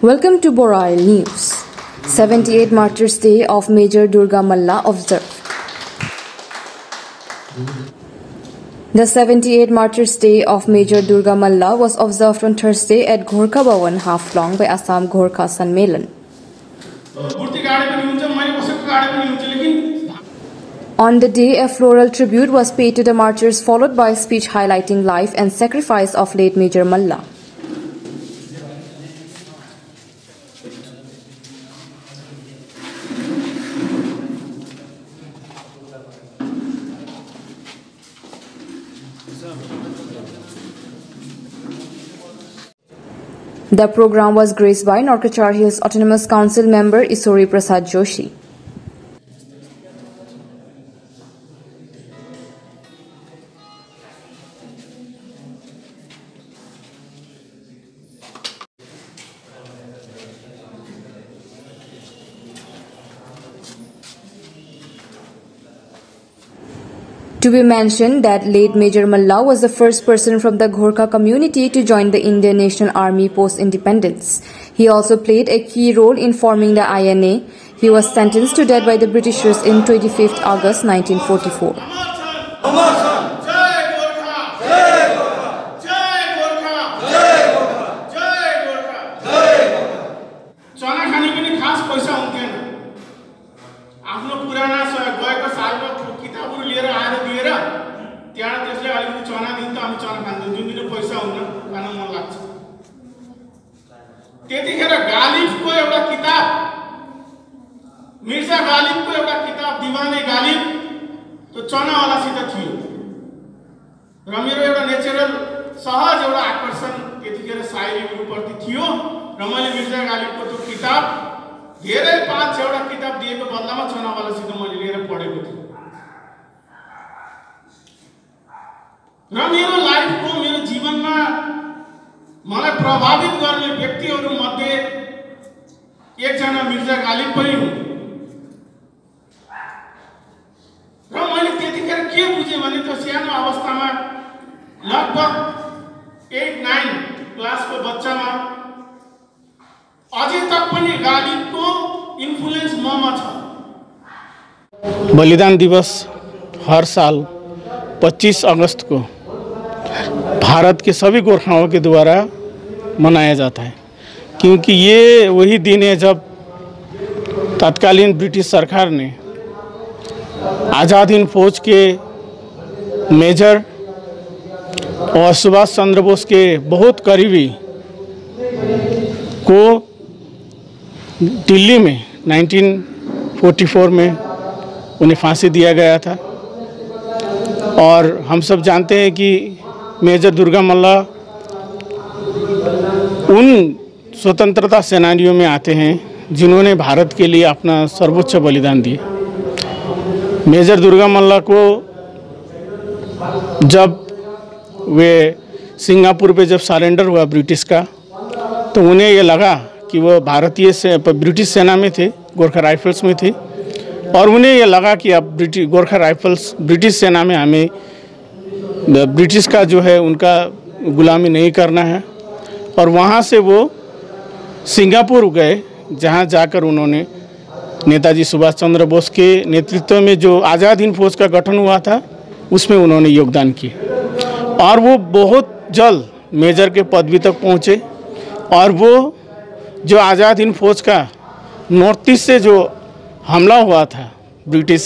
Welcome to Borail News. 78 Martyrs' Day of Major Durga Malla observed. The 78 Martyrs' Day of Major Durga Malla was observed on Thursday at Gorkha Bhawan, Haflong by Assam Gorkha Sanmelan. On the day, a floral tribute was paid to the martyrs, followed by a speech highlighting life and sacrifice of late Major Malla. The program was graced by Norkachar Hills Autonomous Council member Isori Prasad Joshi. To be mentioned that late Major Malla was the first person from the Gorkha community to join the Indian National Army post-independence. He also played a key role in forming the INA. He was sentenced to death by the Britishers in 25th August 1944. Mirza Ghalib को एउटा किताब दीवाने गालिब तो चना वाला सित थियो र मेरो एउटा नेचुरल सहज एउटा आकर्षण त्यतिखेर शायरी प्रति थियो र मैले मिर्जा गालिबको त्यो किताब धेरै 5-6 वटा किताब दिएको बदलामा चना वाला सित मैले लिएर पढेको थिएँ र मेरो लाइफको मेरो जीवनमा मलाई प्रभावित गर्ने व्यक्तिहरू मध्ये एकजना मिर्जा गालिब पनि हुन् र मैले त्यतिखेर के बुझेँ भने त्यो सानो अवस्थामा लगभग 8-9 क्लासको बच्चामा अझै तक पनि गालिबको इन्फ्लुएन्स ममा छ। बलिदान दिवस हर साल 25 अगस्त को भारत के सभी गोरखाओं के द्वारा मनाया जाता है, क्योंकि ये वही दिन है जब तत्कालीन ब्रिटिश सरकार ने आज़ाद हिंद फौज के मेजर और सुभाष चंद्र बोस के बहुत करीबी को दिल्ली में 1944 में उन्हें फांसी दिया गया था। और हम सब जानते हैं कि मेजर दुर्गा मल्ला उन स्वतंत्रता सेनानियों में आते हैं जिन्होंने भारत के लिए अपना सर्वोच्च बलिदान दिया। मेजर दुर्गा मल्ला को जब वे सिंगापुर पे जब सरेंडर हुआ ब्रिटिश का, तो उन्हें ये लगा कि वो ब्रिटिश सेना में थे, गोरखा राइफल्स में थे, और उन्हें ये लगा कि अब गोरखा राइफल्स ब्रिटिश सेना में हमें ब्रिटिश का जो है उनका गुलामी नहीं करना है। और वहाँ से वो सिंगापुर गए, जहाँ जाकर उन्होंने नेताजी सुभाष चंद्र बोस के नेतृत्व में जो आज़ाद हिंद फौज का गठन हुआ था उसमें उन्होंने योगदान किया। और वो बहुत जल्द मेजर के पदवी तक पहुँचे। और वो जो आज़ाद हिंद फौज का नॉर्थ ईस्ट से जो हमला हुआ था ब्रिटिश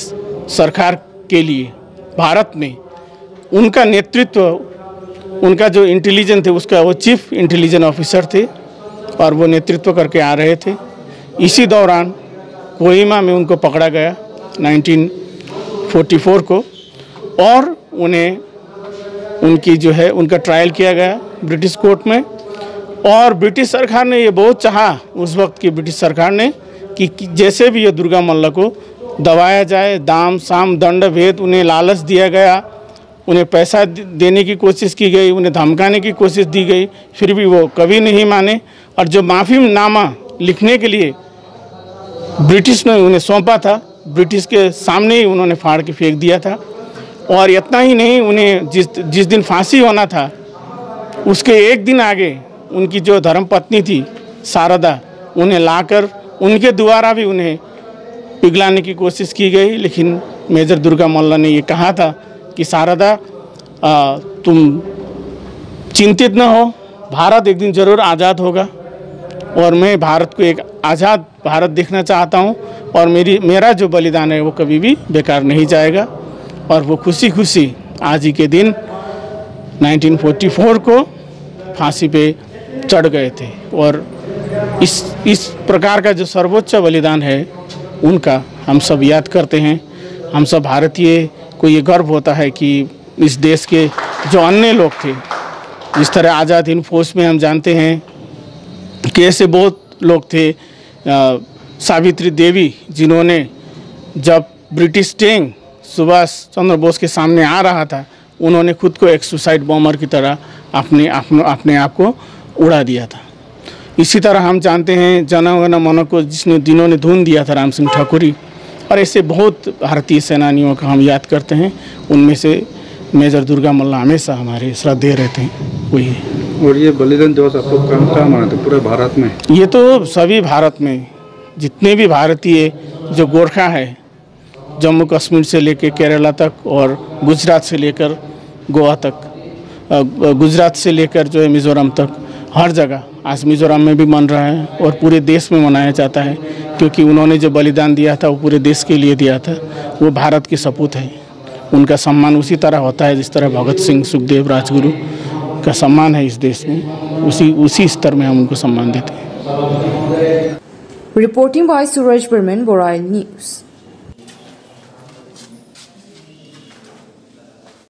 सरकार के लिए भारत में, उनका नेतृत्व, उनका जो इंटेलिजेंस थे उसका वो चीफ इंटेलिजेंस ऑफिसर थे और वो नेतृत्व करके आ रहे थे। इसी दौरान कोहिमा में उनको पकड़ा गया 1944 को, और उन्हें उनकी जो है उनका ट्रायल किया गया ब्रिटिश कोर्ट में। और ब्रिटिश सरकार ने ये बहुत चाहा, उस वक्त की ब्रिटिश सरकार ने, कि जैसे भी ये दुर्गा मल्ला को दबाया जाए, दाम साम दंड भेद, उन्हें लालच दिया गया, उन्हें पैसा देने की कोशिश की गई, उन्हें धमकाने की कोशिश दी गई, फिर भी वो कभी नहीं माने। और जो माफ़ीनामा लिखने के लिए ब्रिटिश ने उन्हें सौंपा था, ब्रिटिश के सामने ही उन्होंने फाड़ के फेंक दिया था। और इतना ही नहीं, उन्हें जिस दिन फांसी होना था उसके एक दिन आगे उनकी जो धर्मपत्नी थी शारदा, उन्हें लाकर उनके द्वारा भी उन्हें पिघलाने की कोशिश की गई। लेकिन मेजर दुर्गा मल्ल ने ये कहा था कि शारदा, तुम चिंतित न हो, भारत एक दिन ज़रूर आज़ाद होगा और मैं भारत को एक आज़ाद भारत देखना चाहता हूँ और मेरा जो बलिदान है वो कभी भी बेकार नहीं जाएगा। और वो खुशी खुशी आज ही के दिन 1944 को फांसी पे चढ़ गए थे। और इस प्रकार का जो सर्वोच्च बलिदान है उनका हम सब याद करते हैं। हम सब भारतीय को ये गर्व होता है कि इस देश के जो अन्य लोग थे, जिस तरह आज़ाद हिंद फौज में हम जानते हैं कि ऐसे बहुत लोग थे, सावित्री देवी, जिन्होंने जब ब्रिटिश टैंक सुभाष चंद्र बोस के सामने आ रहा था, उन्होंने खुद को एक सुसाइड बॉम्बर की तरह अपने आप को उड़ा दिया था। इसी तरह हम जानते हैं जन गण मन को जिन्होंने धुन दिया था राम सिंह ठाकुरी, और ऐसे बहुत भारतीय सेनानियों का हम याद करते हैं। उनमें से मेजर दुर्गा मल्ल हमेशा हमारे श्रद्धेय रहते हैं, वही है। और ये बलिदान दिवस आप लोग कहाँ मनाते हैं पूरे भारत में? ये तो सभी भारत में जितने भी भारतीय जो गोरखा है, जम्मू कश्मीर से लेकर केरला तक और गुजरात से लेकर गोवा तक, गुजरात से लेकर जो है मिज़ोरम तक, हर जगह आज मिज़ोरम में भी मन रहा है और पूरे देश में मनाया जाता है, क्योंकि उन्होंने जो बलिदान दिया था वो पूरे देश के लिए दिया था। वो भारत के सपूत है। उनका सम्मान उसी तरह होता है जिस तरह भगत सिंह, सुखदेव, राजगुरु का सम्मान है इस देश में, उसी स्तर में हम उनको सम्मान देते हैं। रिपोर्टिंग बाय सूरज बर्मन, बोराइल न्यूज़।